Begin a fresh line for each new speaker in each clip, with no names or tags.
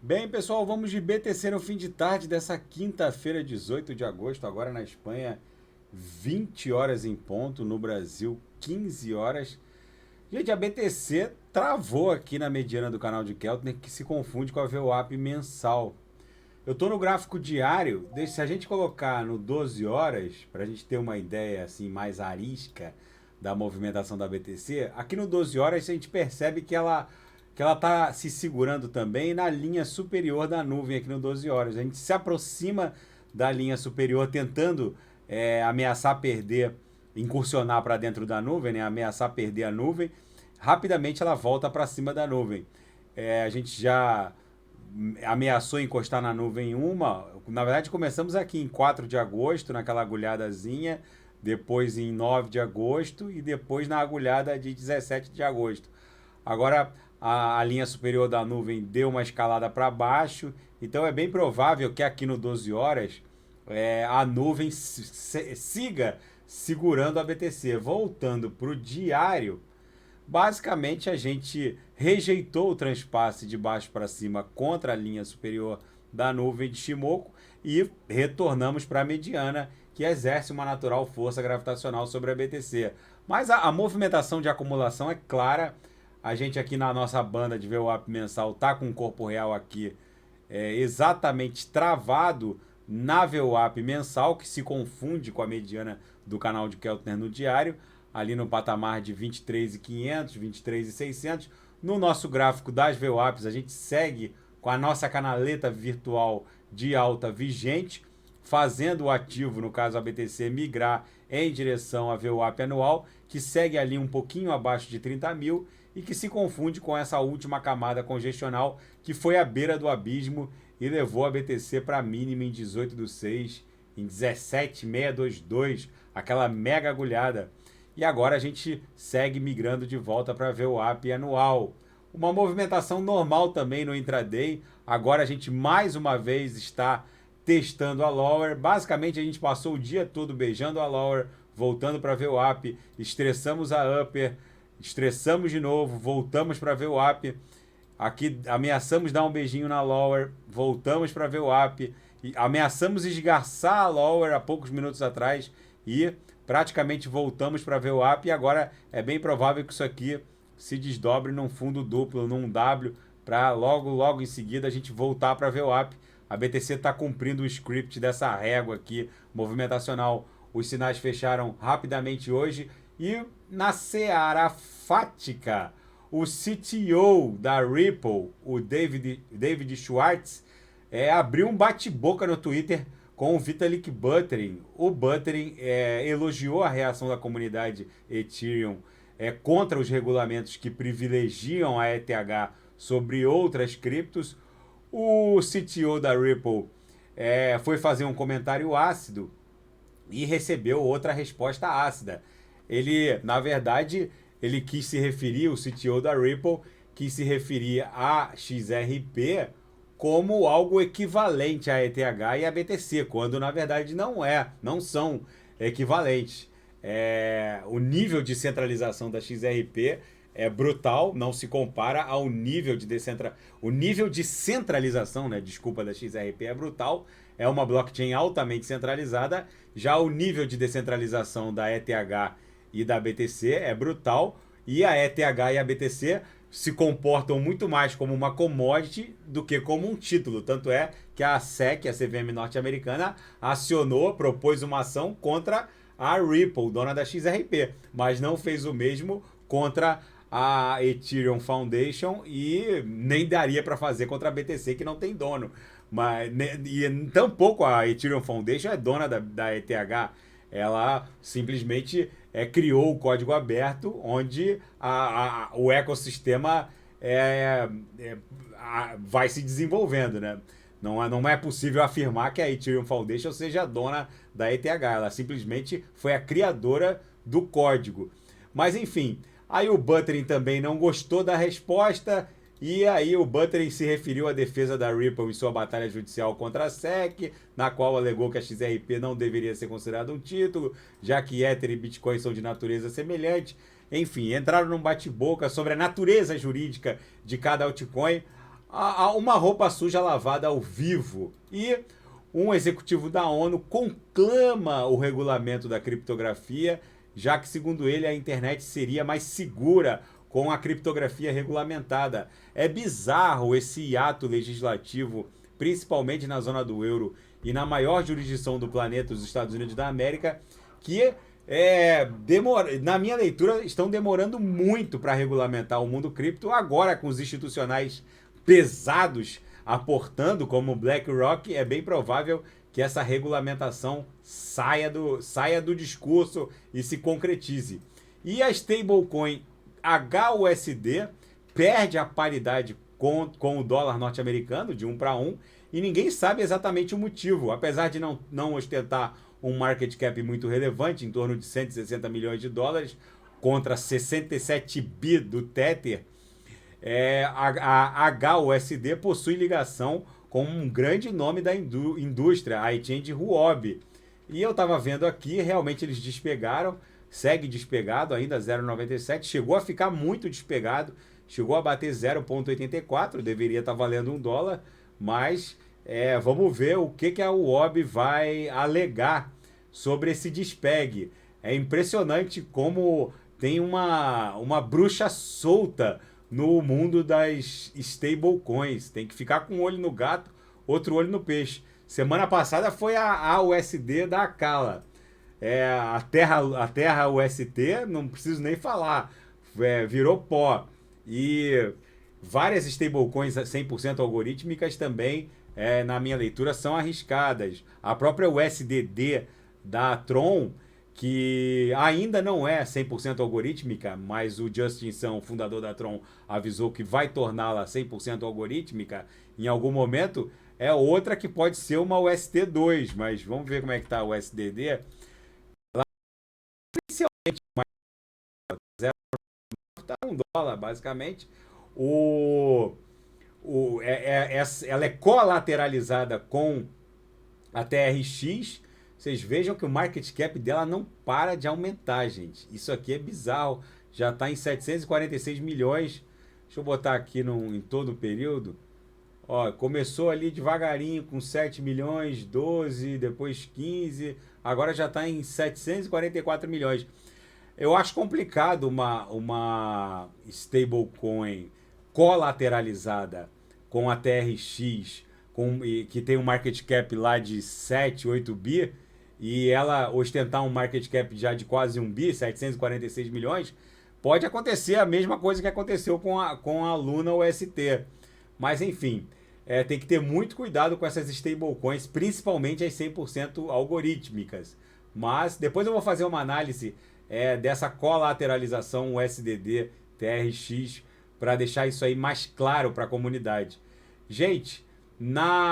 Bem, pessoal, vamos de BTC no fim de tarde dessa quinta-feira, 18 de agosto, agora na Espanha, 20 horas em ponto, no Brasil, 15 horas. Gente, a BTC travou aqui na mediana do canal de Keltner, que se confunde com a VWAP mensal. Eu estou no gráfico diário, se a gente colocar no 12 horas, para a gente ter uma ideia assim mais arisca da movimentação da BTC, aqui no 12 horas a gente percebe que ela está se segurando também na linha superior da nuvem aqui no 12 horas. A gente se aproxima da linha superior tentando ameaçar perder, incursionar para dentro da nuvem, né? Ameaçar perder a nuvem. Rapidamente ela volta para cima da nuvem. A gente já ameaçou encostar na nuvem na verdade começamos aqui em 4 de agosto, naquela agulhadazinha, depois em 9 de agosto e depois na agulhada de 17 de agosto. Agora a linha superior da nuvem deu uma escalada para baixo, então é bem provável que aqui no 12 horas a nuvem siga segurando a BTC. Voltando para o diário, basicamente a gente rejeitou o transpasse de baixo para cima contra a linha superior da nuvem de Shimoku e retornamos para a mediana, que exerce uma natural força gravitacional sobre a BTC. Mas a movimentação de acumulação é clara. A gente aqui na nossa banda de VWAP mensal tá com o corpo real aqui exatamente travado na VWAP mensal, que se confunde com a mediana do canal de Keltner no diário, ali no patamar de 23.500, 23.600. No nosso gráfico das VWAPs, a gente segue com a nossa canaleta virtual de alta vigente, fazendo o ativo, no caso a BTC, migrar em direção à VWAP anual, que segue ali um pouquinho abaixo de 30 mil e que se confunde com essa última camada congestional, que foi à beira do abismo e levou a BTC para a mínima em 18 do 6, em 17.622, aquela mega agulhada. E agora a gente segue migrando de volta para a VWAP anual. Uma movimentação normal também no intraday. Agora a gente mais uma vez está testando a lower. Basicamente a gente passou o dia todo beijando a lower, voltando para a VWAP, estressamos a upper, estressamos de novo, voltamos para a VWAP. Aqui ameaçamos dar um beijinho na lower, voltamos para a VWAP, ameaçamos esgarçar a lower há poucos minutos atrás e praticamente voltamos para a VWAP. E agora é bem provável que isso aqui se desdobre num fundo duplo, num W, para logo em seguida a gente voltar para a VWAP. A BTC está cumprindo o script dessa régua aqui movimentacional. Os sinais fecharam rapidamente hoje e na seara fática, o CTO da Ripple, o David Schwartz, abriu um bate-boca no Twitter com o Vitalik Buterin. O Buterin elogiou a reação da comunidade Ethereum contra os regulamentos que privilegiam a ETH sobre outras criptos. O CTO da Ripple foi fazer um comentário ácido e recebeu outra resposta ácida. Ele, na verdade, ele quis se referir, o CTO da Ripple, quis se referir a XRP como algo equivalente à ETH e à BTC, quando na verdade não são equivalentes. O nível de centralização da XRP é brutal, não se compara ao nível de o nível de centralização, né, desculpa, da XRP é brutal, é uma blockchain altamente centralizada, já o nível de descentralização da ETH e da BTC é brutal, e a ETH e a BTC se comportam muito mais como uma commodity do que como um título. Tanto é que a SEC, a CVM norte-americana, acionou, propôs uma ação contra a Ripple, dona da XRP, mas não fez o mesmo contra a Ethereum Foundation e nem daria para fazer contra a BTC, que não tem dono. Mas, e tampouco a Ethereum Foundation é dona da ETH. Ela simplesmente criou o código aberto onde o ecossistema vai se desenvolvendo, né? Não é possível afirmar que a Ethereum Foundation seja dona da ETH. Ela simplesmente foi a criadora do código. Mas enfim, aí o Buterin também não gostou da resposta. E aí o Buterin se referiu à defesa da Ripple em sua batalha judicial contra a SEC, na qual alegou que a XRP não deveria ser considerada um título, já que Ether e Bitcoin são de natureza semelhante. Enfim, entraram num bate-boca sobre a natureza jurídica de cada altcoin. uma roupa suja lavada ao vivo. E um executivo da ONU conclama o regulamento da criptografia, já que, segundo ele, a internet seria mais segura com a criptografia regulamentada. É bizarro esse ato legislativo, principalmente na zona do euro e na maior jurisdição do planeta, os Estados Unidos da América, que na minha leitura, estão demorando muito para regulamentar o mundo cripto. Agora, com os institucionais pesados aportando, como BlackRock, é bem provável que essa regulamentação saia do discurso e se concretize. E a stablecoin HUSD perde a paridade com o dólar norte-americano, de 1 para 1, e ninguém sabe exatamente o motivo. Apesar de não ostentar um market cap muito relevante, em torno de 160 milhões de dólares, contra 67 bi do Tether, a HUSD possui ligação com um grande nome da indústria, a exchange Huobi. E eu estava vendo aqui, realmente eles despegaram, segue despegado ainda, 0,97, chegou a ficar muito despegado, chegou a bater 0,84, deveria estar valendo $1, mas vamos ver o que a Huobi vai alegar sobre esse despegue. É impressionante como tem uma bruxa solta no mundo das stablecoins. Tem que ficar com um olho no gato, outro olho no peixe. Semana passada foi a USD da Acala. A terra UST, não preciso nem falar, virou pó. E várias stablecoins 100% algorítmicas também, na minha leitura, são arriscadas. A própria USDD da Tron, que ainda não é 100% algorítmica, mas o Justin Sun, fundador da Tron, avisou que vai torná-la 100% algorítmica em algum momento, é outra que pode ser uma UST2, mas vamos ver como é que está a USDD. Ela oficialmente está $1, basicamente. Ela é colateralizada com a TRX. Vocês vejam que o market cap dela não para de aumentar, gente. Isso aqui é bizarro. Já está em 746 milhões. Deixa eu botar aqui em todo o período. Ó, começou ali devagarinho com 7 milhões, 12, depois 15. Agora já está em 744 milhões. Eu acho complicado uma stablecoin colateralizada com a TRX, que tem um market cap lá de 7, 8 bi, e ela ostentar um market cap já de quase 1 bi, 746 milhões, pode acontecer a mesma coisa que aconteceu com a Luna UST. Mas enfim, tem que ter muito cuidado com essas stablecoins, principalmente as 100% algorítmicas. Mas depois eu vou fazer uma análise dessa colateralização USDD TRX para deixar isso aí mais claro para a comunidade. Gente,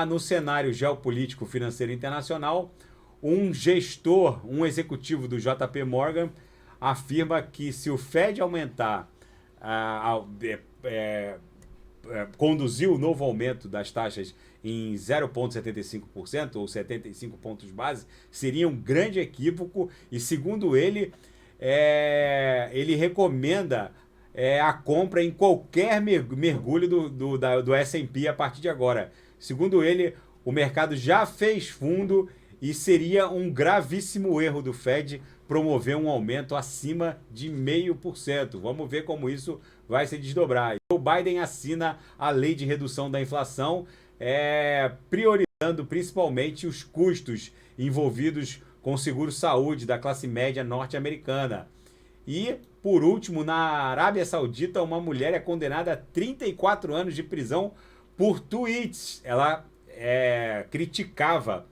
no cenário geopolítico financeiro internacional, um gestor, um executivo do JP Morgan afirma que se o Fed aumentar, conduzir o novo aumento das taxas em 0,75% ou 75 pontos base, seria um grande equívoco e, segundo ele, ele recomenda a compra em qualquer mergulho do S&P a partir de agora. Segundo ele, o mercado já fez fundo e seria um gravíssimo erro do Fed promover um aumento acima de 0,5%. Vamos ver como isso vai se desdobrar. O Biden assina a lei de redução da inflação, priorizando principalmente os custos envolvidos com o seguro-saúde da classe média norte-americana. E, por último, na Arábia Saudita, uma mulher é condenada a 34 anos de prisão por tweets. Ela criticava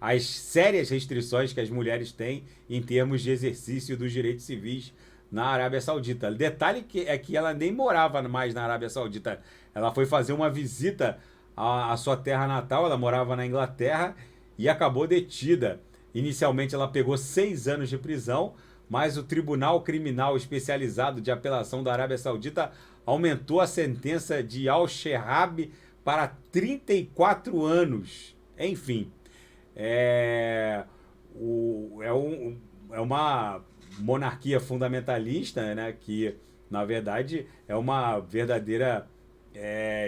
as sérias restrições que as mulheres têm em termos de exercício dos direitos civis na Arábia Saudita. Detalhe que ela nem morava mais na Arábia Saudita. Ela foi fazer uma visita à sua terra natal, ela morava na Inglaterra e acabou detida. Inicialmente ela pegou 6 anos de prisão, mas o Tribunal Criminal Especializado de Apelação da Arábia Saudita aumentou a sentença de Al-Shehab para 34 anos. Enfim, é uma monarquia fundamentalista, né, que, na verdade, é uma verdadeira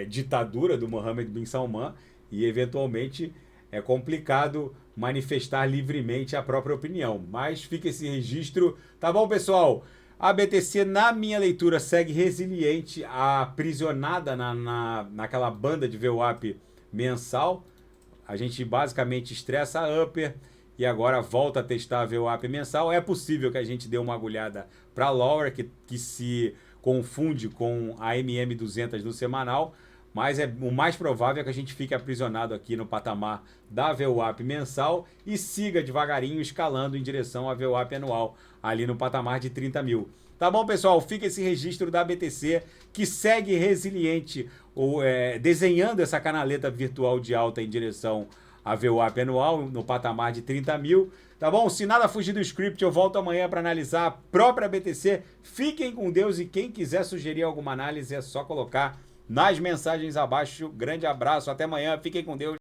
ditadura do Mohammed bin Salman e, eventualmente, é complicado manifestar livremente a própria opinião. Mas fica esse registro. Tá bom, pessoal? A BTC, na minha leitura, segue resiliente, aprisionada naquela banda de VWAP mensal. A gente basicamente estressa a upper e agora volta a testar a VWAP mensal. É possível que a gente dê uma agulhada para a lower, que se confunde com a MM200 no semanal, mas o mais provável é que a gente fique aprisionado aqui no patamar da VWAP mensal e siga devagarinho escalando em direção à VWAP anual, ali no patamar de 30 mil. Tá bom, pessoal? Fica esse registro da BTC, que segue resiliente, desenhando essa canaleta virtual de alta em direção à VWAP anual, no patamar de 30 mil. Tá bom? Se nada fugir do script, eu volto amanhã para analisar a própria BTC. Fiquem com Deus e quem quiser sugerir alguma análise é só colocar nas mensagens abaixo. Grande abraço, até amanhã, fiquem com Deus.